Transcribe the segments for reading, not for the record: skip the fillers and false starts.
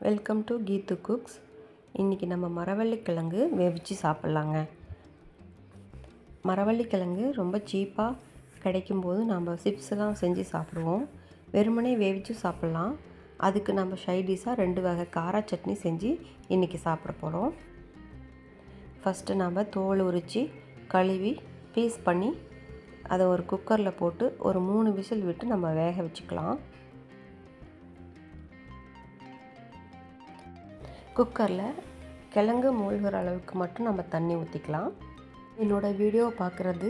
Welcome to கீத்து cooks. இன்றைக்கி நம்ம மரவள்ளிக்கிழங்கு வேவிச்சு சாப்பிட்லாங்க. மரவள்ளிக்கிழங்கு ரொம்ப சீப்பாக கிடைக்கும்போது நம்ம சிப்ஸ்லாம் செஞ்சு சாப்பிடுவோம். வெறுமனே வேவிச்சு சாப்பிட்லாம். அதுக்கு நம்ம சைடிஷாக 2 வகை கார சட்னி செஞ்சு இன்றைக்கி சாப்பிட போகிறோம். ஃபஸ்ட்டு நம்ம தோல் உரித்து கழுவி பீஸ் பண்ணி அதை ஒரு குக்கரில் போட்டு ஒரு 3 விசில் விட்டு நம்ம வேக வச்சுக்கலாம். குக்கரில் கிழங்கு மூழ்கிற அளவுக்கு மட்டும் நம்ம தண்ணி ஊற்றிக்கலாம். என்னோடய வீடியோ பார்க்குறது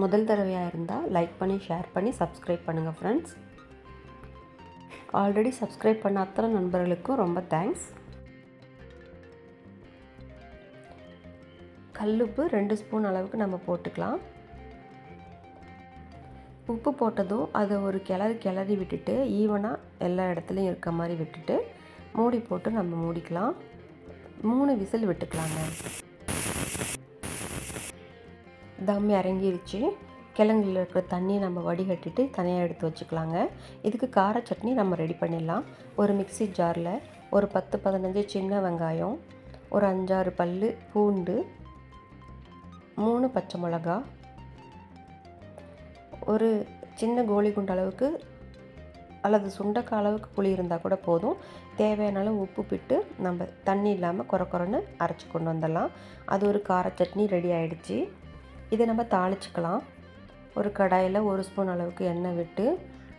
முதல் தடவையாக இருந்தால் லைக் பண்ணி ஷேர் பண்ணி சப்ஸ்கிரைப் பண்ணுங்கள் ஃப்ரெண்ட்ஸ். ஆல்ரெடி சப்ஸ்கிரைப் பண்ண அத்தனை நண்பர்களுக்கும் ரொம்ப தேங்க்ஸ். கல்லுப்பு 2 ஸ்பூன் அளவுக்கு நம்ம போட்டுக்கலாம். உப்பு போட்டதும் அதை ஒரு கிளறி விட்டுட்டு ஈவனாக எல்லா இடத்துலையும் இருக்க மாதிரி விட்டுட்டு மூடி போட்டு நம்ம மூடிக்கலாம். 3 விசில் விட்டுக்கலாங்க. தம் இறங்கிருச்சு. கிழங்குல இருக்கிற தண்ணியை நம்ம வடிகட்டிட்டு தனியாக எடுத்து வச்சுக்கலாங்க. இதுக்கு கார சட்னி நம்ம ரெடி பண்ணிடலாம். ஒரு மிக்ஸி ஜாரில் ஒரு 10-15 சின்ன வெங்காயம், ஒரு 5-6 பல் பூண்டு, 3 பச்சை மிளகா, ஒரு சின்ன கோலி குண்டு அளவுக்கு அல்லது சுண்டக்காய் அளவுக்கு புளி இருந்தால் கூட போதும். தேவையான அளவு உப்பு விட்டு நம்ம தண்ணி இல்லாமல் கொரன்னு அரைச்சி கொண்டு வந்துடலாம். அது ஒரு கார சட்னி ரெடி ஆகிடுச்சு. இதை நம்ம தாளிச்சிக்கலாம். ஒரு கடாயில் 1 ஸ்பூன் அளவுக்கு எண்ணெய் விட்டு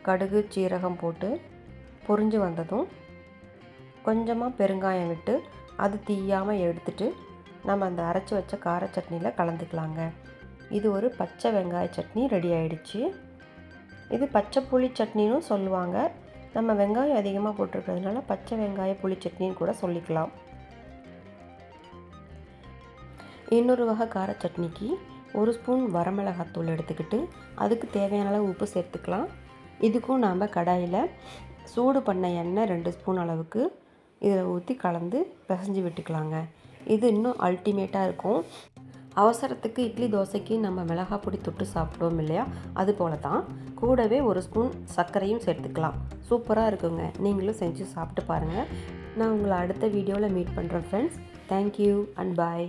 கடுகு சீரகம் போட்டு பொரிஞ்சு வந்ததும் கொஞ்சமாக பெருங்காயம் விட்டு அது தீயாமல் எடுத்துட்டு நம்ம அந்த அரைச்சி வச்ச கார சட்னியில் கலந்துக்கலாங்க. இது ஒரு பச்சை வெங்காய சட்னி ரெடி ஆகிடுச்சு. இது பச்சை புளி சட்னின்னு சொல்லுவாங்க. நம்ம வெங்காயம் அதிகமாக போட்டிருக்கிறதுனால பச்சை வெங்காய புளி சட்னின்னு கூட சொல்லிக்கலாம். இன்னொரு வகை கார சட்னிக்கு 1 ஸ்பூன் வரமிளகாத்தூள் எடுத்துக்கிட்டு அதுக்கு தேவையான அளவு உப்பு சேர்த்துக்கலாம். இதுக்கும் நாம் கடாயில் சூடு பண்ண எண்ணெய் 2 ஸ்பூன் அளவுக்கு இதில் ஊற்றி கலந்து பிசைஞ்சு விட்டுக்கலாங்க. இது இன்னும் அல்டிமேட்டாக இருக்கும். அவசரத்துக்கு இட்லி தோசைக்கு நம்ம மிளகாய் பொடி தொட்டு சாப்பிடுவோம் இல்லையா, அது போல தான். கூடவே 1 ஸ்பூன் சர்க்கரையும் சேர்த்துக்கலாம். சூப்பராக இருக்குங்க. நீங்களும் செஞ்சு சாப்பிட்டு பாருங்கள். நான் உங்களை அடுத்த வீடியோவில் மீட் பண்ணுறேன் ஃப்ரெண்ட்ஸ். Thank you and bye.